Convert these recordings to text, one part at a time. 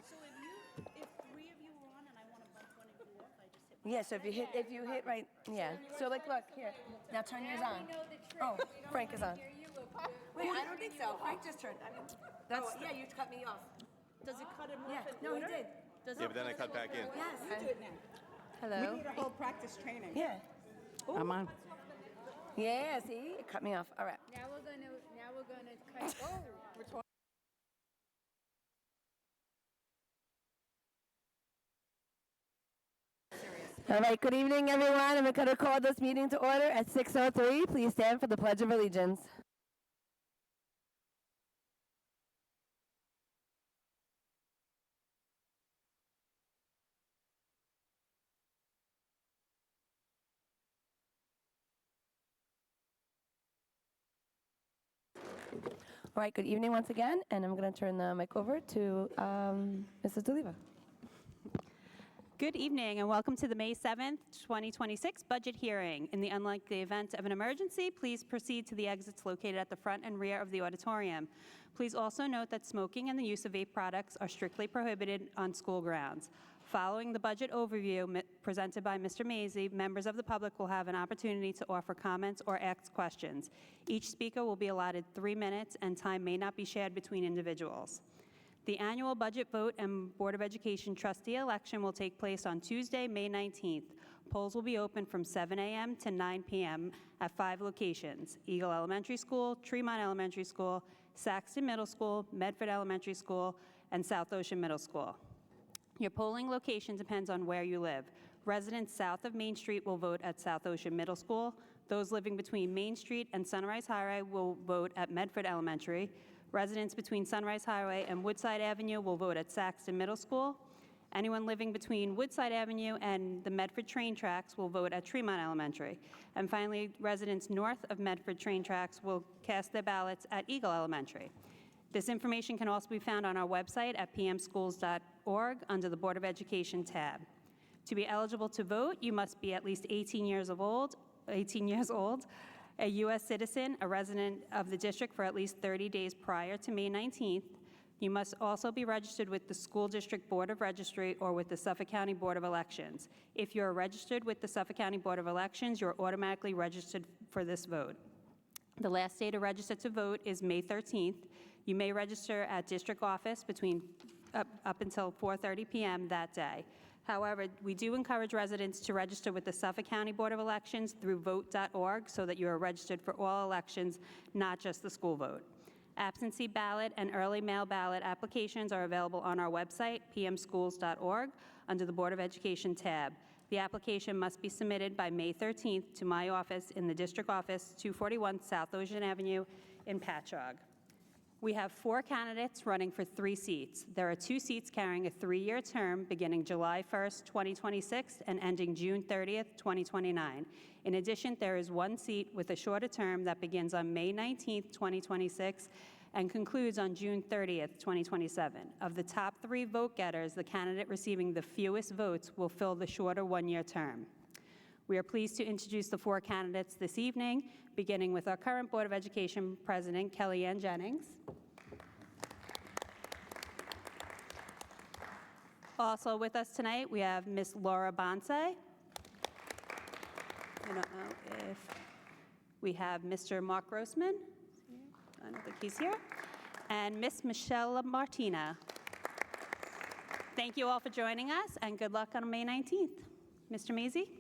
So if three of you were on and I want to bump one of you off, I just hit my Yeah, so if you hit right, yeah. So like, look, here. Now turn yours on. We know the trick. Oh, We don't Frank is wanna on. hear you look Wait, I don't think so. Frank just turned. I mean, yeah, you cut me off. Does it cut him off Yeah, in no, he order? did. Does Yeah, it but then I cut back in. Yes. You do it now. Hello. We need a whole practice training. Yeah. I'm on. Yeah, see? It cut me off. All right. Now we're gonna cut. Oh, We're talking. All right, good evening, everyone. I'm going to call this meeting to order at 6:03. Please stand for the Pledge of Allegiance. All right, good evening once again, and I'm going to turn the mic over to Mrs. DeLiva. Good evening and welcome to the May 7th, 2026 budget hearing. In the unlikely event of an emergency, please proceed to the exits located at the front and rear of the auditorium. Please also note that smoking and the use of vape products are strictly prohibited on school grounds. Following the budget overview presented by Mr. Mazie, members of the public will have an opportunity to offer comments or ask questions. Each speaker will be allotted 3 minutes and time may not be shared between individuals. The annual budget vote and Board of Education trustee election will take place on Tuesday, May 19th. Polls will be open from 7 a.m. to 9 p.m. at 5 locations: Eagle Elementary School, Tremont Elementary School, Saxton Middle School, Medford Elementary School, and South Ocean Middle School. Your polling location depends on where you live. Residents south of Main Street will vote at South Ocean Middle School. Those living between Main Street and Sunrise Highway will vote at Medford Elementary. Residents between Sunrise Highway and Woodside Avenue will vote at Saxton Middle School. Anyone living between Woodside Avenue and the Medford train tracks will vote at Tremont Elementary. And finally, residents north of Medford train tracks will cast their ballots at Eagle Elementary. This information can also be found on our website at pmschools.org under the Board of Education tab. To be eligible to vote, you must be at least 18 years old, a U.S. citizen, a resident of the district for at least 30 days prior to May 19th. You must also be registered with the School District Board of Registry or with the Suffolk County Board of Elections. If you're registered with the Suffolk County Board of Elections, you're automatically registered for this vote. The last day to register to vote is May 13th. You may register at district office up until 4:30 p.m. that day. However, we do encourage residents to register with the Suffolk County Board of Elections through vote.org so that you are registered for all elections, not just the school vote. Absentee ballot and early mail ballot applications are available on our website, pmschools.org, under the Board of Education tab. The application must be submitted by May 13th to my office in the District Office, 241 South Ocean Avenue in Patchogue. We have 4 candidates running for 3 seats. There are 2 seats carrying a 3-year term beginning July 1st, 2026 and ending June 30th, 2029. In addition, there is 1 seat with a shorter term that begins on May 19th, 2026 and concludes on June 30th, 2027. Of the top 3 vote getters, the candidate receiving the fewest votes will fill the shorter 1-year term. We are pleased to introduce the 4 candidates this evening, beginning with our current Board of Education President, Kellyanne Jennings. Also with us tonight, we have Ms. Laura Bonse. I don't know if we have Mr. Mark Grossman. I don't think he's here. And Ms. Michelle Martina. Thank you all for joining us, and good luck on May 19th. Mr. Mazie?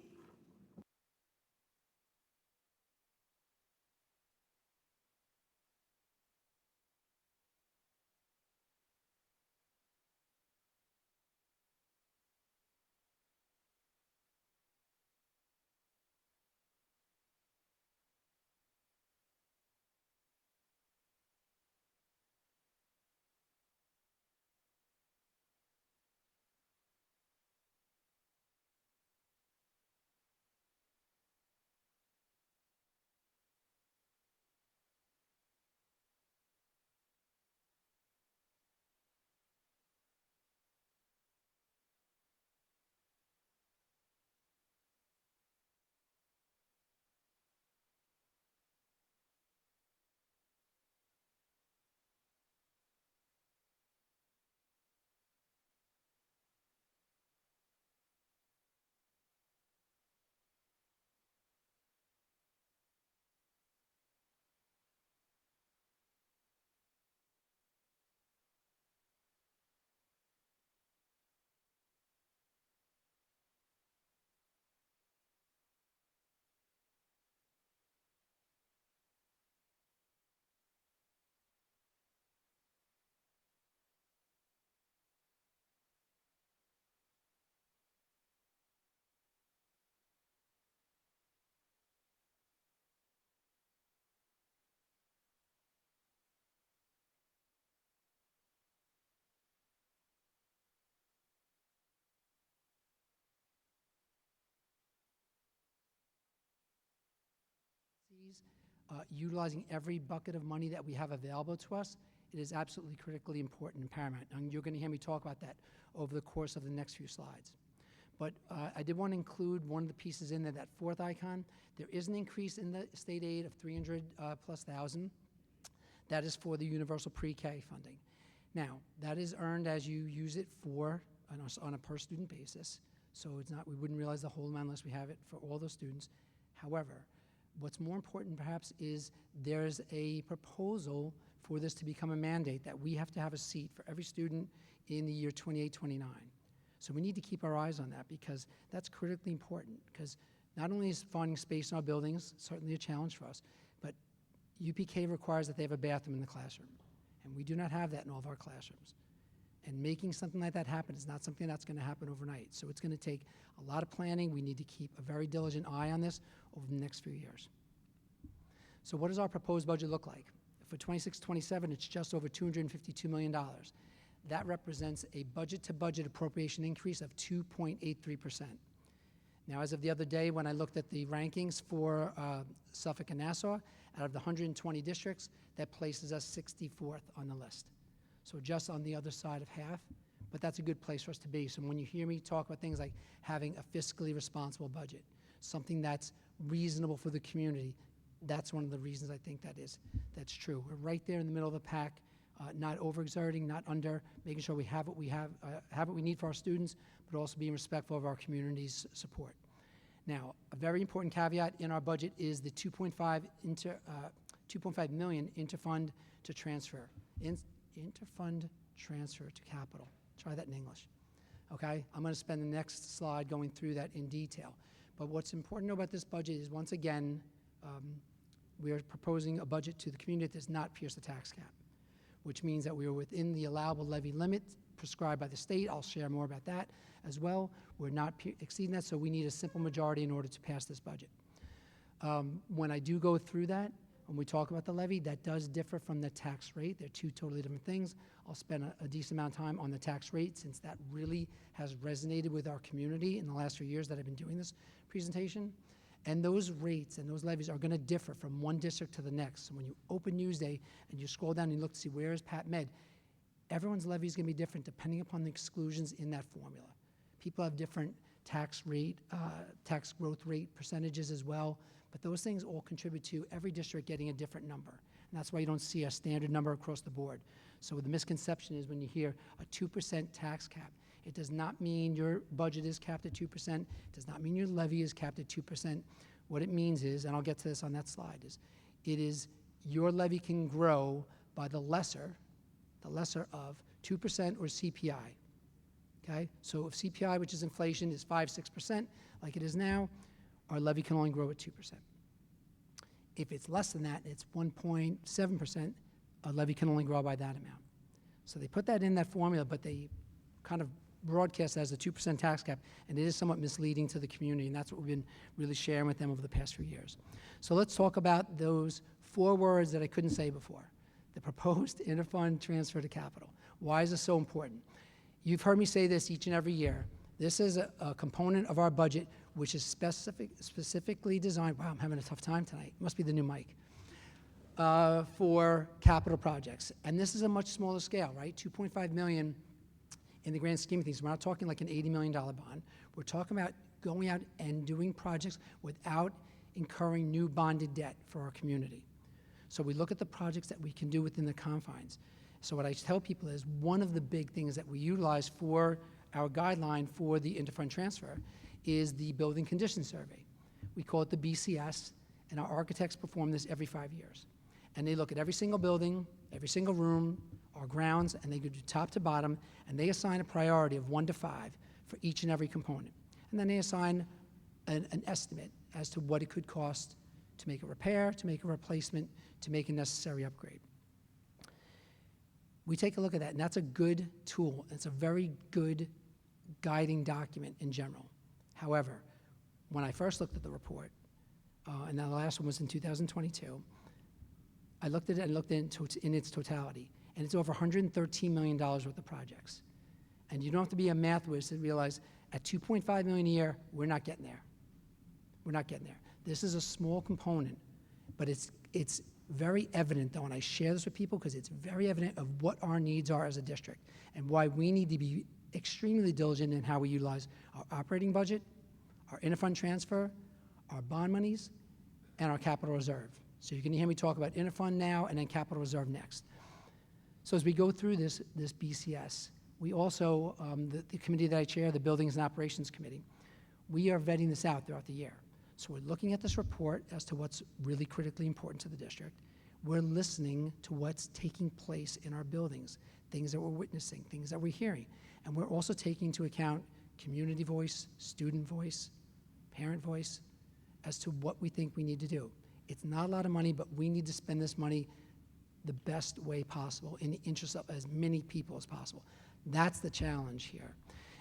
communities, utilizing every bucket of money that we have available to us, it is absolutely critically important and paramount. And you're going to hear me talk about that over the course of the next few slides. But I did want to include one of the pieces in there, that fourth icon. There is an increase in the state aid of 300 plus thousand. That is for the universal pre-K funding. Now, that is earned as you use it for on a per student basis. So it's not, we wouldn't realize the whole amount unless we have it for all those students. However, what's more important perhaps is there's a proposal for this to become a mandate that we have to have a seat for every student in the year 28-29. So we need to keep our eyes on that because that's critically important, because not only is finding space in our buildings certainly a challenge for us, but UPK requires that they have a bathroom in the classroom, and we do not have that in all of our classrooms. And making something like that happen is not something that's going to happen overnight. So it's going to take a lot of planning. We need to keep a very diligent eye on this over the next few years. So what does our proposed budget look like? For 26-27, it's just over $252 million. That represents a budget-to-budget appropriation increase of 2.83%. Now, as of the other day, when I looked at the rankings for Suffolk and Nassau, out of the 120 districts, that places us 64th on the list. So just on the other side of half, but that's a good place for us to be. So when you hear me talk about things like having a fiscally responsible budget, something that's reasonable for the community, that's one of the reasons I think that's true. We're right there in the middle of the pack, not overexerting, not under, making sure we have what we need for our students, but also being respectful of our community's support. Now, a very important caveat in our budget is the 2.5 million interfund to transfer. Interfund transfer to capital. Try that in English. Okay? I'm going to spend the next slide going through that in detail. But what's important about this budget is, once again, we are proposing a budget to the community that does not pierce the tax cap, which means that we are within the allowable levy limit prescribed by the state. I'll share more about that as well. We're not exceeding that, so we need a simple majority in order to pass this budget. When I do go through that, when we talk about the levy, that does differ from the tax rate. They're two totally different things. I'll spend a decent amount of time on the tax rate, since that really has resonated with our community in the last few years that I've been doing this presentation. And those rates and those levies are going to differ from one district to the next. So when you open Newsday and you scroll down and you look to see where is Pat Med, everyone's levy is going to be different depending upon the exclusions in that formula. People have different tax growth rate percentages as well, but those things all contribute to every district getting a different number. And that's why you don't see a standard number across the board. So the misconception is when you hear a 2% tax cap, it does not mean your budget is capped at 2%. It does not mean your levy is capped at 2%. What it means is, and I'll get to this on that slide, is your levy can grow by the lesser of 2% or CPI. Okay? So if CPI, which is inflation, is 5-6%, like it is now, our levy can only grow at 2%. If it's less than that, it's 1.7%, our levy can only grow by that amount. So they put that in that formula, but they kind of broadcast as a 2% tax cap, and it is somewhat misleading to the community, and that's what we've been really sharing with them over the past few years. So let's talk about those 4 words that I couldn't say before. The proposed interfund transfer to capital. Why is this so important? You've heard me say this each and every year. This is a component of our budget which is specifically designed, wow, I'm having a tough time tonight, must be the new mic, for capital projects. And this is a much smaller scale, right? 2.5 million in the grand scheme of things. We're not talking like an $80 million bond. We're talking about going out and doing projects without incurring new bonded debt for our community. So we look at the projects that we can do within the confines. So what I tell people is, one of the big things that we utilize for our guideline for the interfund transfer is the building condition survey. We call it the BCS, and our architects perform this every 5 years. And they look at every single building, every single room, our grounds, and they go to top to bottom, and they assign a priority of 1 to 5 for each and every component. And then they assign an estimate as to what it could cost to make a repair, to make a replacement, to make a necessary upgrade. We take a look at that, and that's a good tool. It's a very good guiding document in general. However, when I first looked at the report, and now the last one was in 2022, I looked at it and looked in its totality, and it's over $113 million worth of projects. And you don't have to be a math whiz to realize at $2.5 million a year, we're not getting there. We're not getting there. This is a small component But it's very evident, though, and I share this with people because it's very evident of what our needs are as a district and why we need to be extremely diligent in how we utilize our operating budget, our interfund transfer, our bond monies, and our capital reserve. So you're going to hear me talk about interfund now and then capital reserve next. So as we go through this BCS, we also, the committee that I chair, the Buildings and Operations Committee, we are vetting this out throughout the year. So we're looking at this report as to what's really critically important to the district. We're listening to what's taking place in our buildings, things that we're witnessing, things that we're hearing. And we're also taking into account community voice, student voice, parent voice, as to what we think we need to do. It's not a lot of money, but we need to spend this money the best way possible in the interest of as many people as possible. That's the challenge here.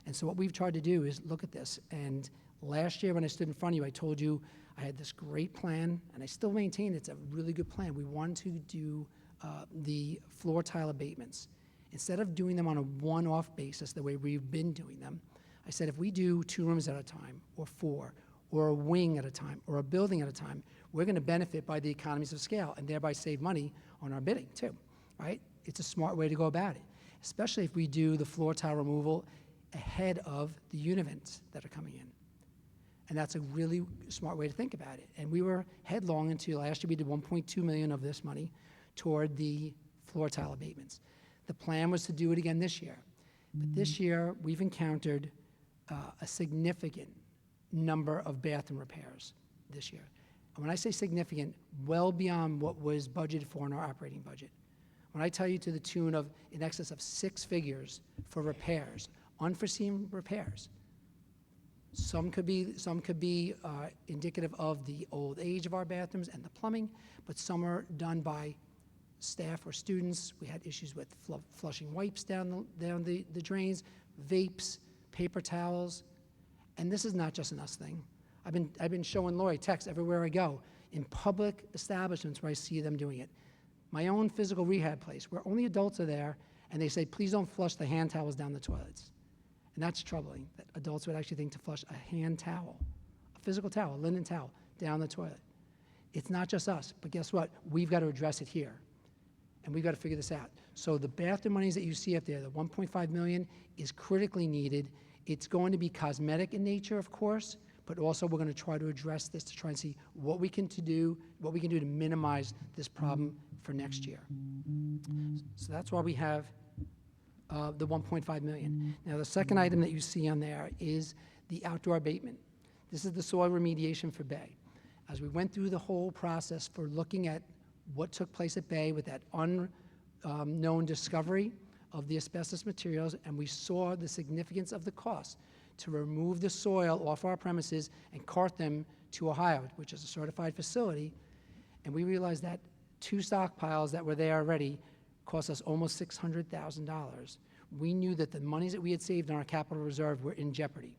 And so what we've tried to do is look at this. And last year when I stood in front of you, I told you I had this great plan, and I still maintain it's a really good plan. We wanted to do the floor tile abatements. Instead of doing them on a one-off basis the way we've been doing them, I said if we do 2 rooms at a time, or 4, or a wing at a time, or a building at a time, we're going to benefit by the economies of scale and thereby save money on our bidding too, right? It's a smart way to go about it, especially if we do the floor tile removal ahead of the univents that are coming in. And that's a really smart way to think about it. And we were headlong into, last year we did $1.2 million of this money toward the floor tile abatements. The plan was to do it again this year. But this year, we've encountered a significant number of bathroom repairs this year. And when I say significant, well beyond what was budgeted for in our operating budget. When I tell you to the tune of in excess of 6 figures for repairs, unforeseen repairs, some could be indicative of the old age of our bathrooms and the plumbing, but some are done by staff or students. We had issues with flushing wipes down the drains, vapes, paper towels, and this is not just an us thing. I've been showing Lori texts everywhere I go in public establishments where I see them doing it. My own physical rehab place, where only adults are there, and they say, please don't flush the hand towels down the toilets. And that's troubling, that adults would actually think to flush a hand towel, a physical towel, a linen towel, down the toilet. It's not just us, but guess what? We've got to address it here. And we've got to figure this out. So the bathroom monies that you see up there, the $1.5 million, is critically needed. It's going to be cosmetic in nature, of course, but also we're going to try to address this to try and see what we can do to minimize this problem for next year. So that's why we have the $1.5 million. Now, the second item that you see on there is the outdoor abatement. This is the soil remediation for Bay. As we went through the whole process for looking at what took place at Bay with that unknown discovery of the asbestos materials, and we saw the significance of the cost to remove the soil off our premises and cart them to Ohio, which is a certified facility, and we realized that 2 stockpiles that were there already cost us almost $600,000. We knew that the monies that we had saved in our capital reserve were in jeopardy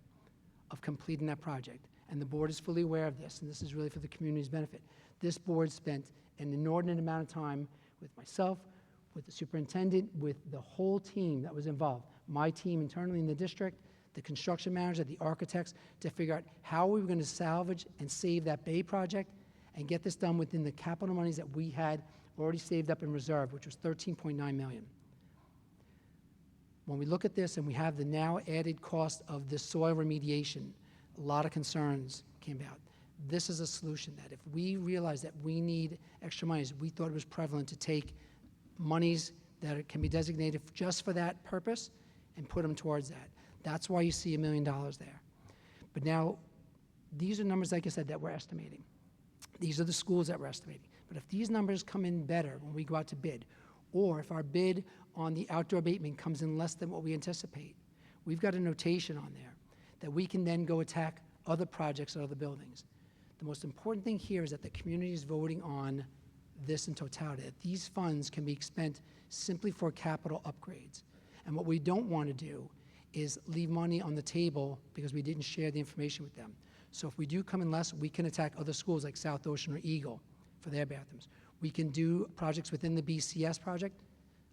of completing that project, and the board is fully aware of this, and this is really for the community's benefit. This board spent an inordinate amount of time with myself, with the superintendent, with the whole team that was involved, my team internally in the district, the construction manager, the architects, to figure out how we were going to salvage and save that Bay project and get this done within the capital monies that we had already saved up in reserve, which was $13.9 million. When we look at this and we have the now added cost of the soil remediation, a lot of concerns came out. This is a solution that if we realize that we need extra monies, we thought it was prevalent to take monies that can be designated just for that purpose and put them towards that. That's why you see $1 million there. But now, these are numbers, like I said, that we're estimating. These are the schools that we're estimating. But if these numbers come in better when we go out to bid, or if our bid on the outdoor abatement comes in less than what we anticipate, we've got a notation on there that we can then go attack other projects at other buildings. The most important thing here is that the community is voting on this in totality, that these funds can be spent simply for capital upgrades. And what we don't want to do is leave money on the table because we didn't share the information with them. So if we do come in less, we can attack other schools like South Ocean or Eagle for their bathrooms. We can do projects within the BCS project,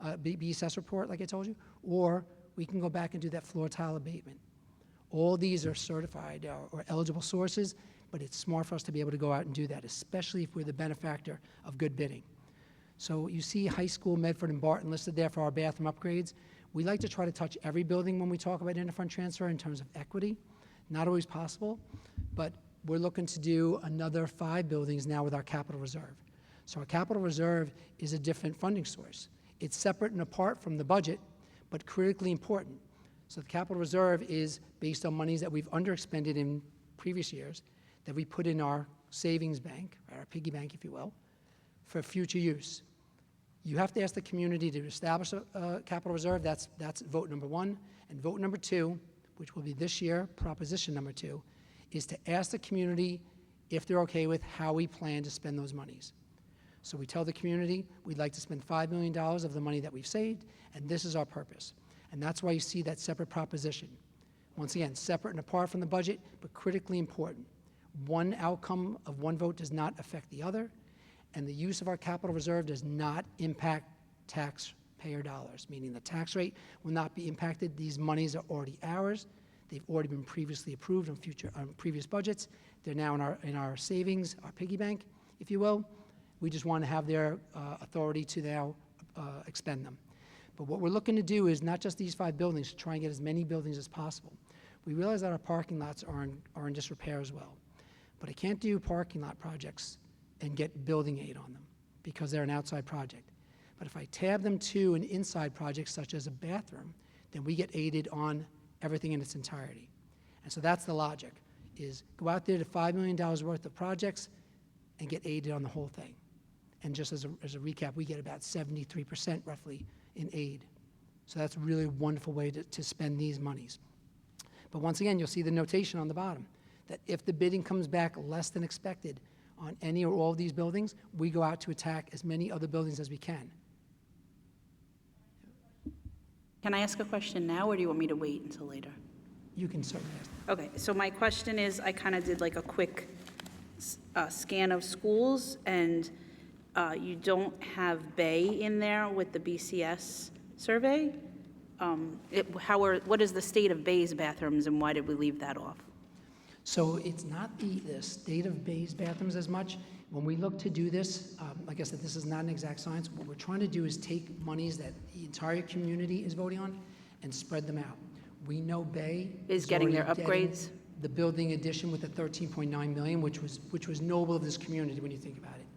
BCS report, like I told you, or we can go back and do that floor tile abatement. All these are certified or eligible sources, but it's smart for us to be able to go out and do that, especially if we're the benefactor of good bidding. So you see high school, Medford, and Barton listed there for our bathroom upgrades. We like to try to touch every building when we talk about interfund transfer in terms of equity. Not always possible, but we're looking to do another 5 buildings now with our capital reserve. So our capital reserve is a different funding source. It's separate and apart from the budget, but critically important. So the capital reserve is based on monies that we've underexpended in previous years that we put in our savings bank, or our piggy bank, if you will, for future use. You have to ask the community to establish a capital reserve. That's vote number 1. And vote number 2, which will be this year, proposition number 2, is to ask the community if they're okay with how we plan to spend those monies. So we tell the community we'd like to spend $5 million of the money that we've saved, and this is our purpose. And that's why you see that separate proposition. Once again, separate and apart from the budget, but critically important. One outcome of one vote does not affect the other, and the use of our capital reserve does not impact taxpayer dollars, meaning the tax rate will not be impacted. These monies are already ours. They've already been previously approved on previous budgets. They're now in our savings, our piggy bank, if you will. We just want to have their authority to now expend them. But what we're looking to do is not just these 5 buildings, to try and get as many buildings as possible. We realize that our parking lots are in disrepair as well. But I can't do parking lot projects and get building aid on them because they're an outside project. But if I tab them to an inside project such as a bathroom, then we get aided on everything in its entirety. And so that's the logic, is go out there to $5 million worth of projects and get aided on the whole thing. And just as a recap, we get about 73% roughly in aid. So that's a really wonderful way to spend these monies. But once again, you'll see the notation on the bottom, that if the bidding comes back less than expected on any or all of these buildings, we go out to attack as many other buildings as we can. Can I ask a question now, or do you want me to wait until later? You can certainly ask. Okay, so my question is, I kind of did like a quick scan of schools, and you don't have Bay in there with the BCS survey. What is the state of Bay's bathrooms, and why did we leave that off? So it's not the state of Bay's bathrooms as much. When we look to do this, like I said, this is not an exact science. What we're trying to do is take monies that the entire community is voting on and spread them out. We know Bay Is getting their already upgrades? the building addition with the $13.9 million, which was noble of this community when you think about it,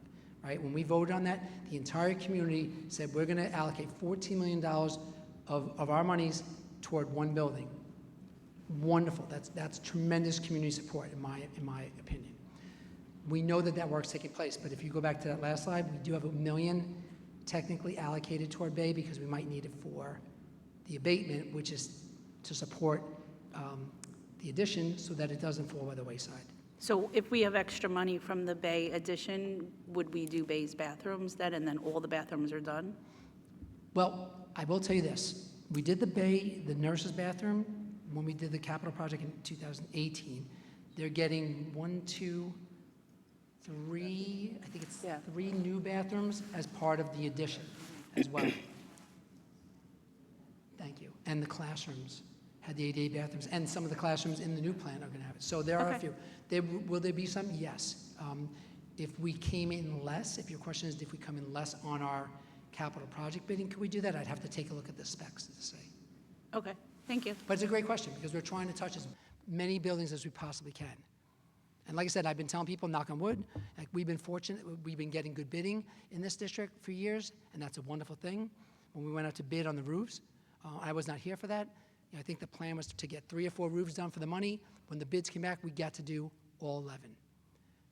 right? When we voted on that, the entire community said we're going to allocate $14 million of our monies toward one building. Wonderful. That's tremendous community support in my opinion. We know that work's taking place, but if you go back to that last slide, we do have $1 million technically allocated toward Bay because we might need it for the abatement, which is to support the addition so that it doesn't fall by the wayside. So if we have extra money from the Bay addition, would we do Bay's bathrooms then, and then all the bathrooms are done? Well, I will tell you this. We did the Bay, the nurse's bathroom, when we did the capital project in 2018. They're getting 1, 2, 3, I think it's 3 new bathrooms as part of the addition as well. Thank you. And the classrooms had the 88 bathrooms, and some of the classrooms in the new plan are going to have it. So there are a few. Will there be some? Yes. If we came in less, if your question is if we come in less on our capital project bidding, could we do that? I'd have to take a look at the specs to say. Okay, thank you. But it's a great question because we're trying to touch as many buildings as we possibly can. And like I said, I've been telling people, knock on wood, like we've been fortunate, we've been getting good bidding in this district for years, and that's a wonderful thing. When we went out to bid on the roofs, I was not here for that. I think the plan was to get 3 or 4 roofs done for the money. When the bids came back, we got to do all 11.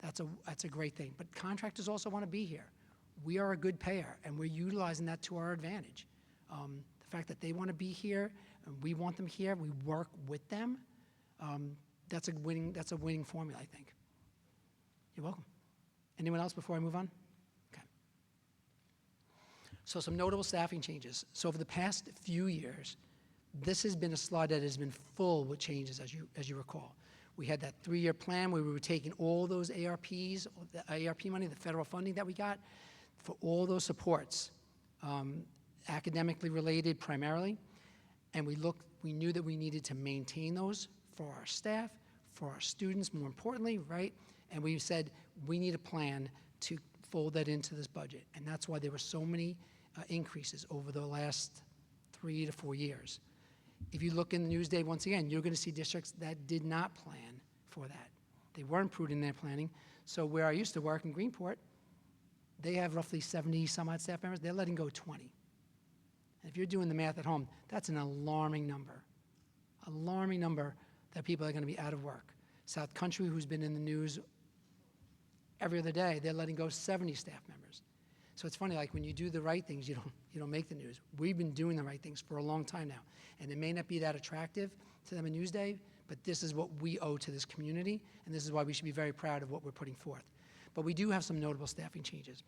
That's a great thing. But contractors also want to be here. We are a good payer, and we're utilizing that to our advantage. The fact that they want to be here, and we want them here, we work with them. That's a winning formula, I think. You're welcome. Anyone else before I move on? Okay. So some notable staffing changes. So over the past few years, this has been a slide that has been full with changes, as you recall. We had that 3-year plan where we were taking all those ARPs, the ARP money, the federal funding that we got, for all those supports, academically related primarily, and we knew that we needed to maintain those for our staff, for our students, more importantly, right? And we said, we need a plan to fold that into this budget. And that's why there were so many increases over the last 3 to 4 years. If you look in the Newsday, once again, you're going to see districts that did not plan for that. They weren't prudent in their planning. So where I used to work in Greenport, they have roughly 70 some odd staff members. They're letting go 20. And if you're doing the math at home, that's an alarming number. Alarming number that people are going to be out of work. South Country, who's been in the news every other day, they're letting go 70 staff members. So it's funny, like when you do the right things, you don't make the news. We've been doing the right things for a long time now. And it may not be that attractive to them in Newsday, but this is what we owe to this community, and this is why we should be very proud of what we're putting forth. But we do have some notable staffing changes.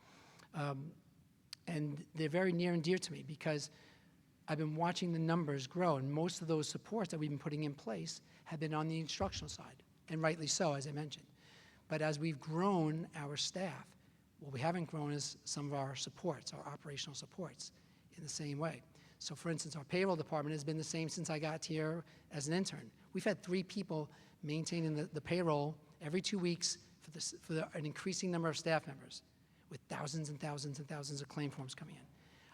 And they're very near and dear to me because I've been watching the numbers grow, and most of those supports that we've been putting in place have been on the instructional side, and rightly so, as I mentioned. But as we've grown our staff, what we haven't grown is some of our supports, our operational supports, in the same way. So for instance, our payroll department has been the same since I got here as an intern. We've had 3 people maintaining the payroll every 2 weeks for an increasing number of staff members, with thousands and thousands and thousands of claim forms coming in.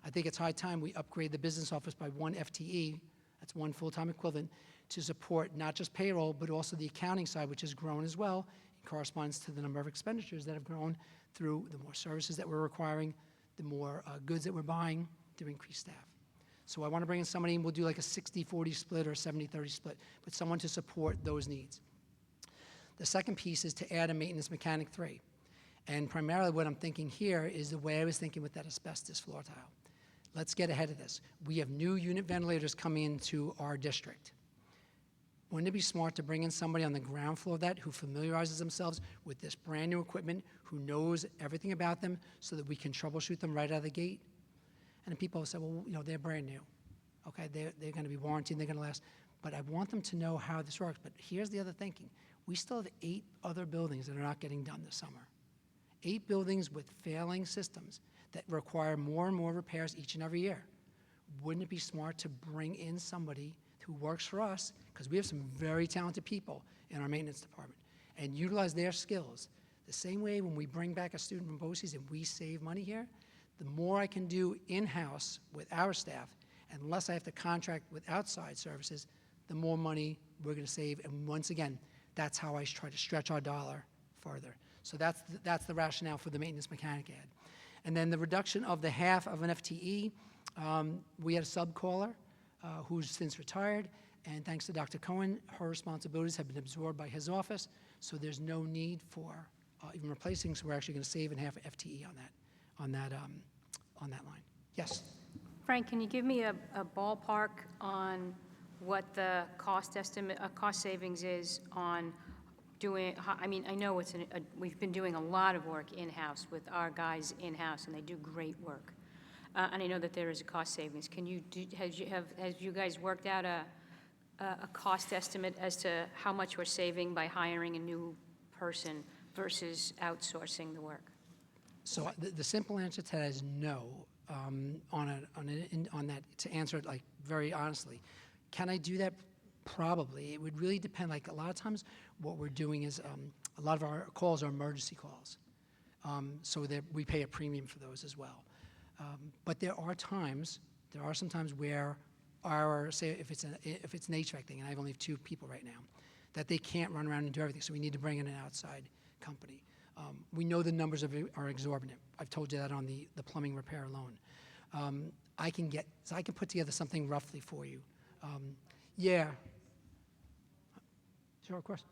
I think it's high time we upgrade the business office by 1 FTE, that's 1 full-time equivalent, to support not just payroll, but also the accounting side, which has grown as well. It corresponds to the number of expenditures that have grown through the more services that we're requiring, the more goods that we're buying to increase staff. So I want to bring in somebody, and we'll do like a 60-40 split or a 70-30 split, but someone to support those needs. The second piece is to add a maintenance mechanic 3. And primarily what I'm thinking here is the way I was thinking with that asbestos floor tile. Let's get ahead of this. We have new unit ventilators coming into our district. Wouldn't it be smart to bring in somebody on the ground floor of that who familiarizes themselves with this brand new equipment, who knows everything about them so that we can troubleshoot them right out of the gate? And then people say, well, they're brand new. Okay, they're going to be warranted, they're going to last. But I want them to know how this works. But here's the other thinking. We still have 8 other buildings that are not getting done this summer. 8 buildings with failing systems that require more and more repairs each and every year. Wouldn't it be smart to bring in somebody who works for us, because we have some very talented people in our maintenance department, and utilize their skills? The same way when we bring back a student from BOCES and we save money here, the more I can do in-house with our staff, and less I have to contract with outside services, the more money we're going to save. And once again, that's how I try to stretch our dollar further. So that's the rationale for the maintenance mechanic ad. And then the reduction of the half of an FTE, we had a sub-caller who's since retired, and thanks to Dr. Cohen, her responsibilities have been absorbed by his office, so there's no need for even replacing, so we're actually going to save in half FTE on that line. Yes? Frank, can you give me a ballpark on what the cost estimate, cost savings is on doing, I mean, I know we've been doing a lot of work in-house with our guys in-house, and they do great work. And I know that there is a cost savings. Can you have you guys worked out a cost estimate as to how much we're saving by hiring a new person versus outsourcing the work? So the simple answer to that is no. On that, to answer it like very honestly, can I do that? Probably. It would really depend. Like a lot of times, what we're doing is a lot of our calls are emergency calls, so that we pay a premium for those as well. But there are some times where say if it's an HVAC thing, and I only have 2 people right now, that they can't run around and do everything, so we need to bring in an outside company. We know the numbers are exorbitant. I've told you that on the plumbing repair alone. I can put together something roughly for you. Yeah. Sure, of course.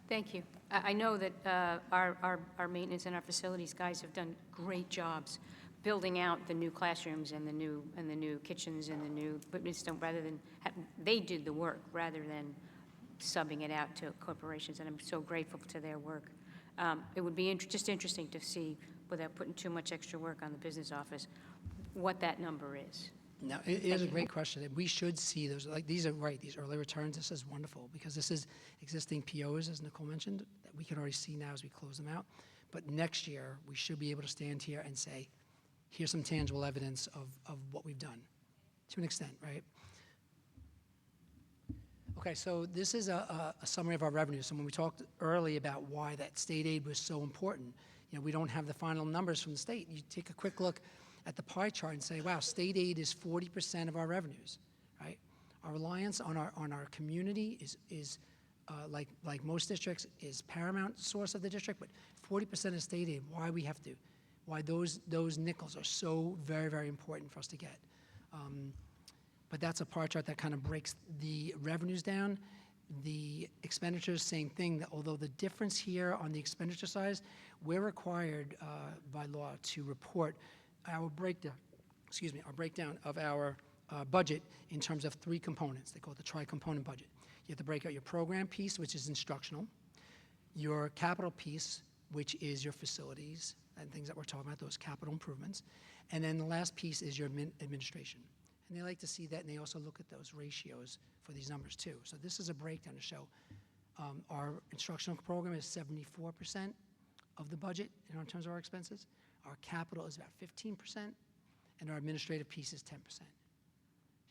Thank you. I know that our maintenance and our facilities guys have done great jobs, building out the new classrooms and the new kitchens and the new, but it's don't, rather than, they did the work rather than subbing it out to corporations, and I'm so grateful to their work. It would be just interesting to see, without putting too much extra work on the business office, what that number is. No, it is a great question. We should see those, like, these are right, these early returns, this is wonderful, because this is existing POs, as Nicole mentioned, that we can already see now as we close them out. But next year, we should be able to stand here and say, here's some tangible evidence of what we've done, to an extent, right? Okay, so this is a summary of our revenues. So when we talked early about why that state aid was so important, we don't have the final numbers from the state. You take a quick look at the pie chart and say, wow, state aid is 40% of our revenues, right? Our reliance on our community is like most districts, is paramount source of the district, but 40% is state aid. Why those nickels are so very, very important for us to get. But that's a pie chart that kind of breaks the revenues down. The expenditures, same thing, that although the difference here on the expenditure side, we're required by law to report our breakdown of our budget in terms of 3 components. They call it the tri-component budget. You have to break out your program piece, which is instructional, your capital piece, which is your facilities and things that we're talking about, those capital improvements, and then the last piece is your administration. And they like to see that, and they also look at those ratios for these numbers too. So this is a breakdown to show our instructional program is 74% of the budget in terms of our expenses. Our capital is about 15%, and our administrative piece is 10%.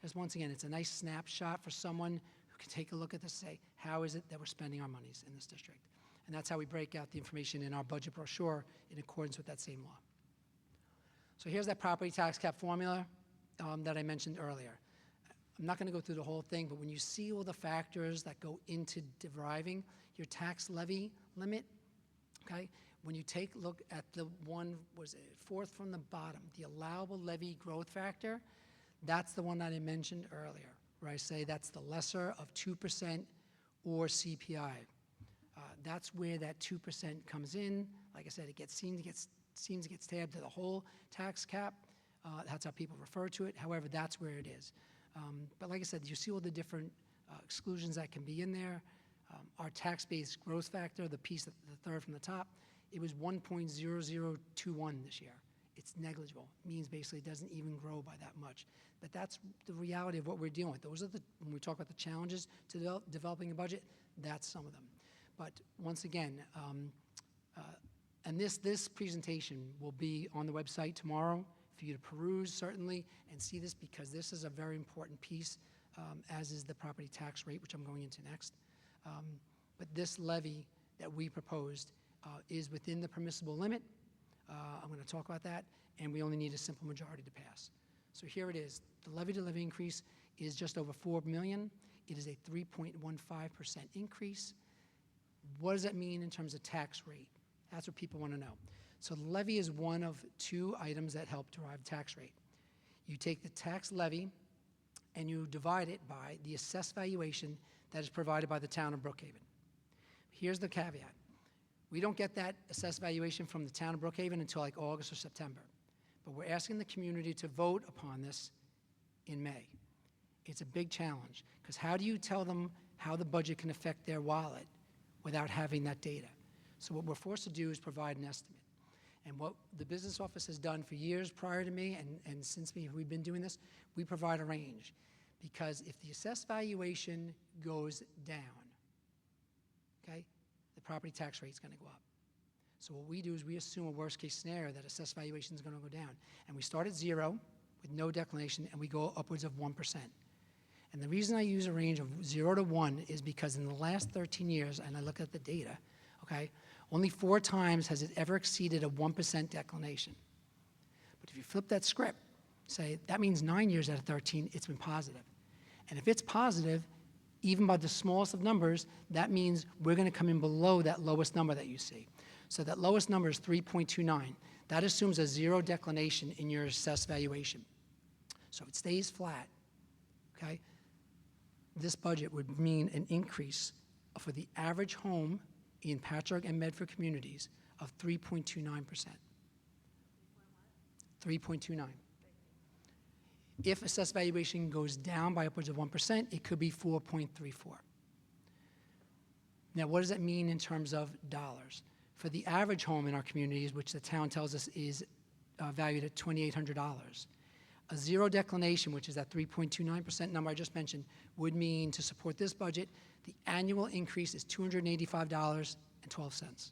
Just once again, it's a nice snapshot for someone who can take a look at this and say, how is it that we're spending our monies in this district? And that's how we break out the information in our budget brochure in accordance with that same law. So here's that property tax cap formula that I mentioned earlier. I'm not going to go through the whole thing, but when you see all the factors that go into deriving your tax levy limit, okay, when you take a look at the one, was it fourth from the bottom, the allowable levy growth factor, that's the one that I mentioned earlier, where I say that's the lesser of 2% or CPI. That's where that 2% comes in. Like I said, it seems to get tabbed to the whole tax cap. That's how people refer to it. However, that's where it is. But like I said, you see all the different exclusions that can be in there. Our tax-based growth factor, the piece, the third from the top, it was 1.0021 this year. It's negligible. It means basically it doesn't even grow by that much. But that's the reality of what we're dealing with. Those are when we talk about the challenges to developing a budget, that's some of them. But once again, and this presentation will be on the website tomorrow for you to peruse, certainly, and see this, because this is a very important piece, as is the property tax rate, which I'm going into next. But this levy that we proposed is within the permissible limit. I'm going to talk about that, and we only need a simple majority to pass. So here it is. The levy to levy increase is just over $4 million. It is a 3.15% increase. What does that mean in terms of tax rate? That's what people want to know. So the levy is one of 2 items that help derive tax rate. You take the tax levy and you divide it by the assessed valuation that is provided by the town of Brookhaven. Here's the caveat. We don't get that assessed valuation from the town of Brookhaven until like August or September. But we're asking the community to vote upon this in May. It's a big challenge, because how do you tell them how the budget can affect their wallet without having that data? So what we're forced to do is provide an estimate. And what the business office has done for years prior to me, and since we've been doing this, we provide a range. Because if the assessed valuation goes down, okay, the property tax rate is going to go up. So what we do is we assume a worst-case scenario that assessed valuation is going to go down. And we start at 0 with no declination, and we go upwards of 1%. And the reason I use a range of 0 to 1 is because in the last 13 years, and I look at the data, okay, only 4 times has it ever exceeded a 1% declination. But if you flip that script, say that means 9 years out of 13, it's been positive. And if it's positive, even by the smallest of numbers, that means we're going to come in below that lowest number that you see. So that lowest number is 3.29. That assumes a 0 declination in your assessed valuation. So if it stays flat, okay, this budget would mean an increase for the average home in Patchogue and Medford communities of 3.29%. 3.29. If assessed valuation goes down by upwards of 1%, it could be 4.34. Now, what does that mean in terms of dollars? For the average home in our communities, which the town tells us is valued at $2,800, a zero declination, which is that 3.29% number I just mentioned, would mean to support this budget, the annual increase is $285.12.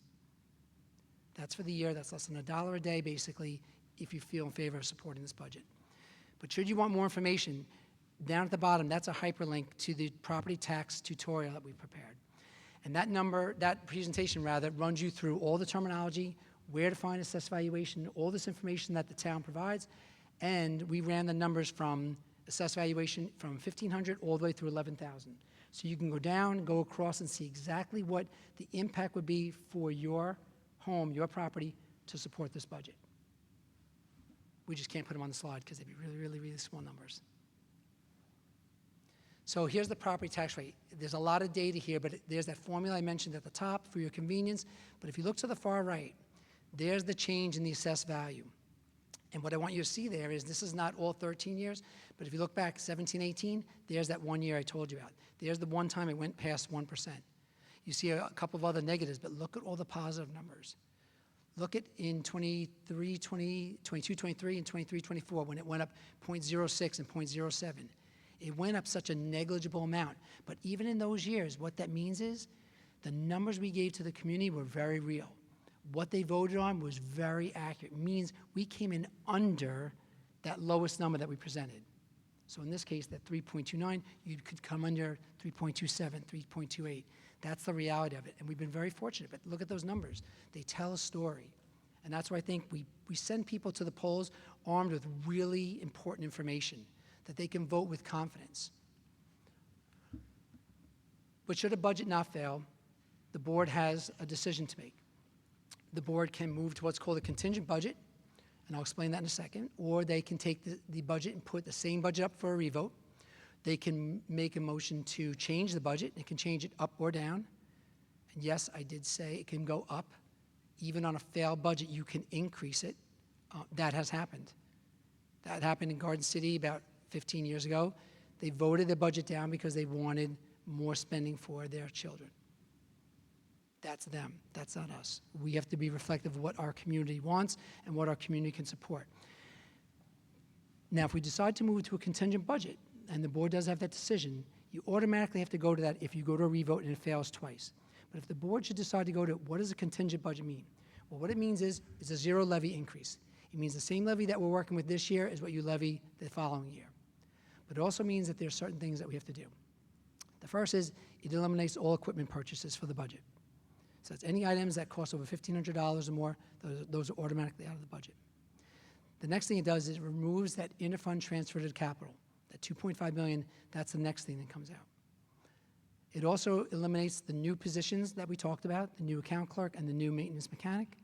That's for the year. That's less than $1 a day, basically, if you feel in favor of supporting this budget. But should you want more information, down at the bottom, that's a hyperlink to the property tax tutorial that we prepared. And that presentation runs you through all the terminology, where to find assessed valuation, all this information that the town provides, and we ran the numbers from assessed valuation from 1,500 all the way through 11,000. So you can go down, go across, and see exactly what the impact would be for your home, your property, to support this budget. We just can't put them on the slide because they'd be really, really, really small numbers. So here's the property tax rate. There's a lot of data here, but there's that formula I mentioned at the top for your convenience. But if you look to the far right, there's the change in the assessed value. And what I want you to see there is this is not all 13 years, but if you look back 17, 18, there's that 1 year I told you about. There's the one time it went past 1%. You see a couple of other negatives, but look at all the positive numbers. Look at in 22, 23, and 23, 24, when it went up 0.06 and 0.07. It went up such a negligible amount. But even in those years, what that means is the numbers we gave to the community were very real. What they voted on was very accurate. It means we came in under that lowest number that we presented. So in this case, that 3.29, you could come under 3.27, 3.28. That's the reality of it. And we've been very fortunate. But look at those numbers. They tell a story. And that's why I think we send people to the polls armed with really important information that they can vote with confidence. But should a budget not fail, the board has a decision to make. The board can move to what's called a contingent budget, and I'll explain that in a second, or they can take the budget and put the same budget up for a revote. They can make a motion to change the budget. It can change it up or down. And yes, I did say it can go up. Even on a failed budget, you can increase it. That has happened. That happened in Garden City about 15 years ago. They voted the budget down because they wanted more spending for their children. That's them. That's not us. We have to be reflective of what our community wants and what our community can support. Now, if we decide to move to a contingent budget, and the board does have that decision, you automatically have to go to that if you go to a revote and it fails twice. But if the board should decide to go to, what does a contingent budget mean? Well, what it means is it's a zero levy increase. It means the same levy that we're working with this year is what you levy the following year. But it also means that there are certain things that we have to do. The first is it eliminates all equipment purchases for the budget. So it's any items that cost over $1,500 or more, those are automatically out of the budget. The next thing it does is it removes that interfund transfer to capital. That $2.5 million, that's the next thing that comes out. It also eliminates the new positions that we talked about, the new account clerk and the new maintenance mechanic.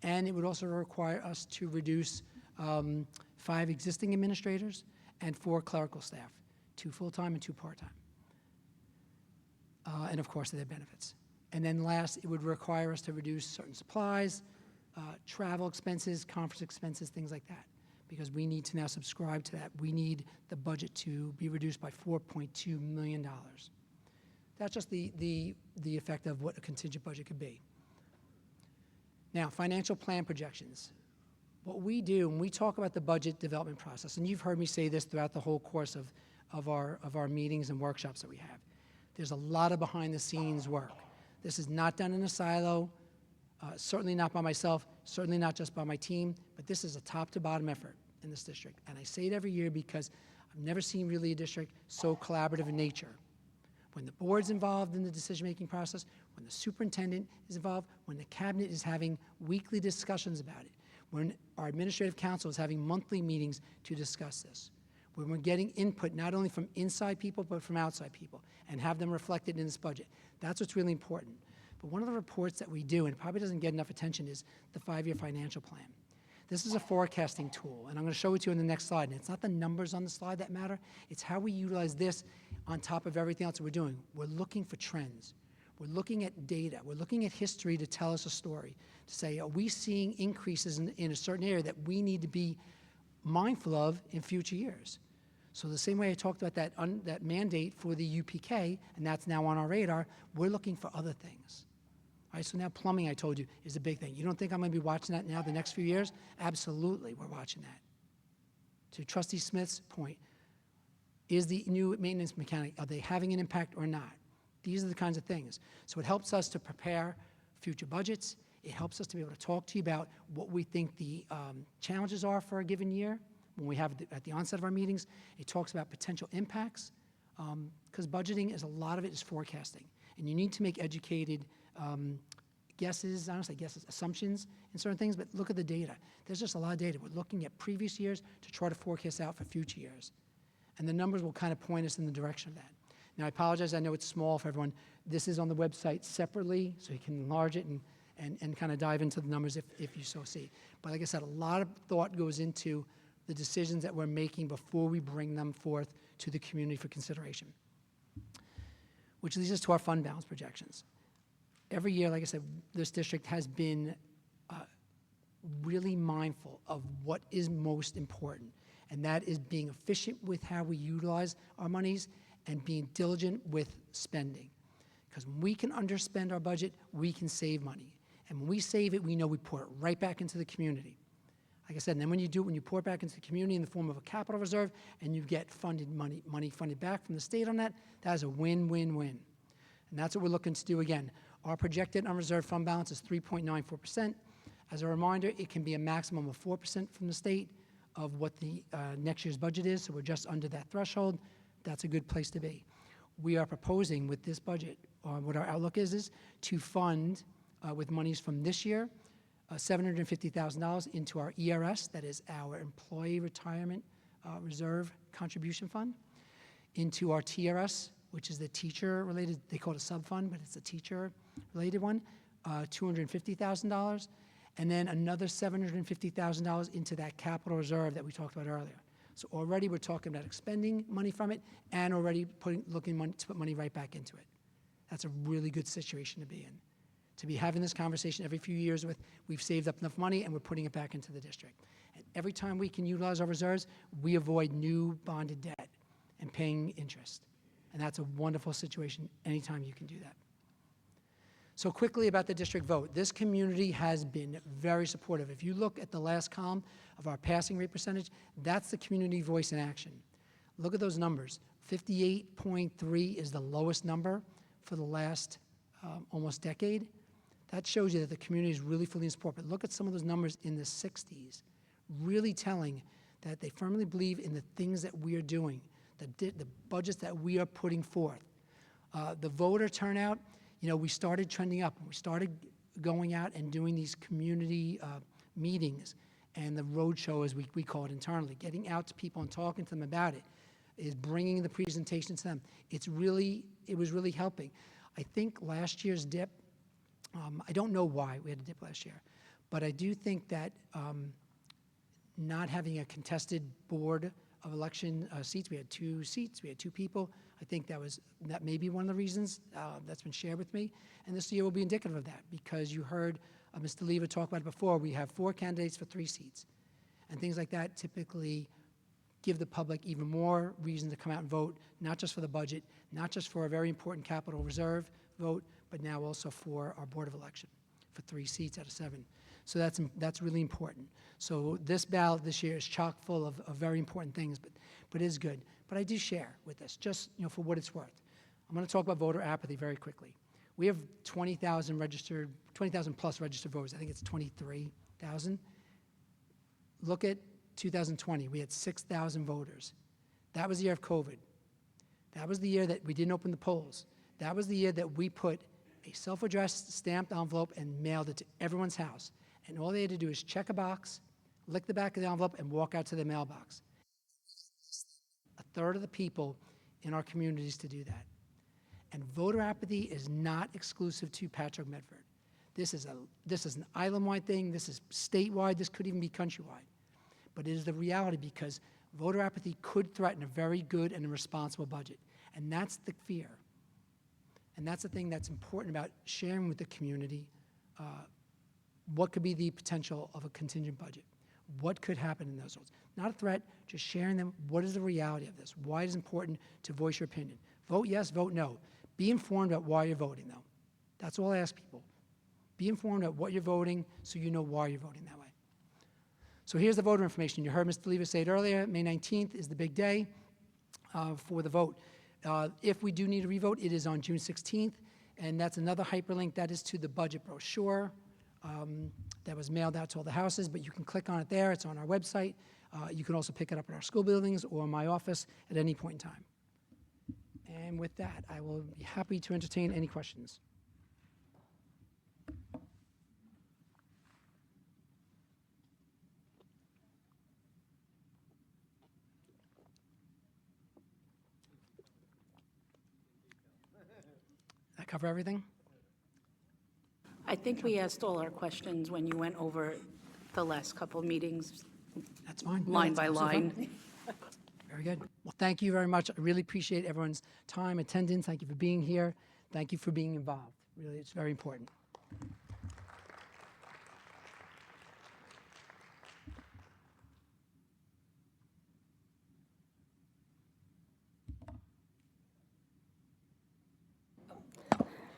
And it would also require us to reduce 5 existing administrators and 4 clerical staff, 2 full-time and 2 part-time. And of course, their benefits. And then last, it would require us to reduce certain supplies, travel expenses, conference expenses, things like that, because we need to now subscribe to that. We need the budget to be reduced by $4.2 million. That's just the effect of what a contingent budget could be. Now, financial plan projections. What we do when we talk about the budget development process, and you've heard me say this throughout the whole course of our meetings and workshops that we have, there's a lot of behind-the-scenes work. This is not done in a silo, certainly not by myself, certainly not just by my team, but this is a top-to-bottom effort in this district. And I say it every year because I've never seen really a district so collaborative in nature. When the board's involved in the decision-making process, when the superintendent is involved, when the cabinet is having weekly discussions about it, when our administrative council is having monthly meetings to discuss this, when we're getting input not only from inside people but from outside people and have them reflected in this budget. That's what's really important. But one of the reports that we do, and it probably doesn't get enough attention, is the 5-year financial plan. This is a forecasting tool, and I'm going to show it to you in the next slide. And it's not the numbers on the slide that matter. It's how we utilize this on top of everything else that we're doing. We're looking for trends. We're looking at data. We're looking at history to tell us a story, to say, are we seeing increases in a certain area that we need to be mindful of in future years. So the same way I talked about that mandate for the UPK, and that's now on our radar, we're looking for other things. All right, so now plumbing, I told you, is a big thing. You don't think I'm going to be watching that now the next few years? Absolutely, we're watching that. To Trustee Smith's point, is the new maintenance mechanic, are they having an impact or not? These are the kinds of things. So it helps us to prepare future budgets. It helps us to be able to talk to you about what we think the challenges are for a given year. When we have it at the onset of our meetings, it talks about potential impacts, because budgeting is, a lot of it is forecasting. And you need to make educated guesses, I don't say guesses, assumptions in certain things, but look at the data. There's just a lot of data. We're looking at previous years to try to forecast out for future years. And the numbers will kind of point us in the direction of that. Now, I apologize, I know it's small for everyone. This is on the website separately, so you can enlarge it and kind of dive into the numbers if you so see. But like I said, a lot of thought goes into the decisions that we're making before we bring them forth to the community for consideration. Which leads us to our fund balance projections. Every year, like I said, this district has been really mindful of what is most important, and that is being efficient with how we utilize our monies and being diligent with spending. Because when we can underspend our budget, we can save money. And when we save it, we know we pour it right back into the community. Like I said, and then when you do it, when you pour it back into the community in the form of a capital reserve and you get funded money funded back from the state on that, that is a win-win-win. And that's what we're looking to do again. Our projected unreserved fund balance is 3.94%. As a reminder, it can be a maximum of 4% from the state of what the next year's budget is, so we're just under that threshold. That's a good place to be. We are proposing with this budget, what our outlook is to fund with monies from this year, $750,000 into our ERS, that is our Employee Retirement Reserve Contribution Fund, into our TRS, which is the teacher-related, they call it a sub-fund, but it's a teacher-related one, $250,000, and then another $750,000 into that capital reserve that we talked about earlier. So already we're talking about expending money from it and already looking to put money right back into it. That's a really good situation to be in. To be having this conversation every few years with, we've saved up enough money and we're putting it back into the district. And every time we can utilize our reserves, we avoid new bonded debt and paying interest. And that's a wonderful situation anytime you can do that. So quickly about the district vote. This community has been very supportive. If you look at the last column of our passing rate percentage, that's the community voice in action. Look at those numbers. 58.3 is the lowest number for the last almost decade. That shows you that the community is really fully in support. But look at some of those numbers in the 60s, really telling that they firmly believe in the things that we are doing, the budgets that we are putting forth. The voter turnout, you know, we started trending up. We started going out and doing these community meetings and the road show, as we call it internally, getting out to people and talking to them about it, is bringing the presentation to them. It was really helping. I think last year's dip, I don't know why we had a dip last year, but I do think that not having a contested board of election seats, we had 2 seats, we had 2 people. I think that may be one of the reasons that's been shared with me. And this year will be indicative of that, because you heard Mr. Lever talk about it before. We have 4 candidates for 3 seats. And things like that typically give the public even more reason to come out and vote, not just for the budget, not just for a very important capital reserve vote, but now also for our Board of Election for 3 seats out of 7. So that's really important. So this ballot this year is chock full of very important things, but it is good. But I do share with this, just for what it's worth. I'm going to talk about voter apathy very quickly. We have 20,000 plus registered voters. I think it's 23,000. Look at 2020. We had 6,000 voters. That was the year of COVID. That was the year that we didn't open the polls. That was the year that we put a self-addressed stamped envelope and mailed it to everyone's house. And all they had to do is check a box, lick the back of the envelope, and walk out to their mailbox. 1/3 of the people in our communities to do that. And voter apathy is not exclusive to Patchogue-Medford. This is an island-wide thing. This is statewide. This could even be countrywide. But it is the reality, because voter apathy could threaten a very good and a responsible budget. And that's the fear. And that's the thing that's important about sharing with the community what could be the potential of a contingent budget. what could happen in those votes. Not a threat, just sharing them. What is the reality of this? Why it is important to voice your opinion. Vote yes, vote no. Be informed about why you're voting, though. That's all I ask people. Be informed about what you're voting so you know why you're voting that way. So here's the voter information. You heard Mr. Lever say it earlier. May 19th is the big day for the vote. If we do need a revote, it is on June 16th, and that's another hyperlink. That is to the budget brochure that was mailed out to all the houses, but you can click on it there. It's on our website. You can also pick it up at our school buildings or my office at any point in time. And with that, I will be happy to entertain any questions. That cover everything? I think we asked all our questions when you went over the last couple of meetings, That's fine. No, line that's by absolutely line. fine. Very good. Well, thank you very much. I really appreciate everyone's time, attendance. Thank you for being here. Thank you for being involved. Really, it's very important.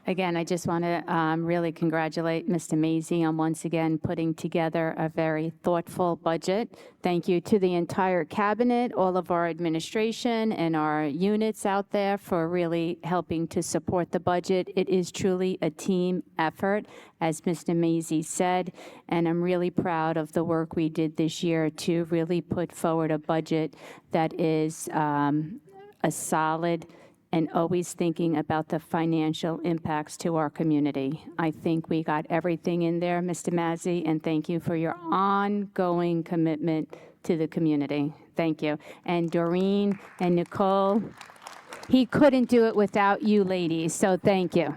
Again, I just want to really congratulate Mr. Mazie on once again putting together a very thoughtful budget. Thank you to the entire cabinet, all of our administration, and our units out there for really helping to support the budget. It is truly a team effort, as Mr. Mazie said, and I'm really proud of the work we did this year to really put forward a budget that is a solid and always thinking about the financial impacts to our community. I think we got everything in there, Mr. Mazie, and thank you for your ongoing commitment to the community. Thank you. And Doreen and Nicole, he couldn't do it without you ladies, so thank you.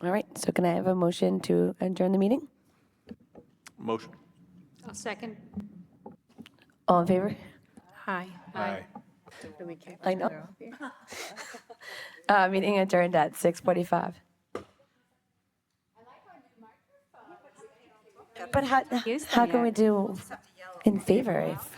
All right, so can I have a motion to adjourn the meeting? Motion. I'll second. All in favor? Hi. Aye. I know. Meeting adjourned at 6:45. But how can we do in favor if?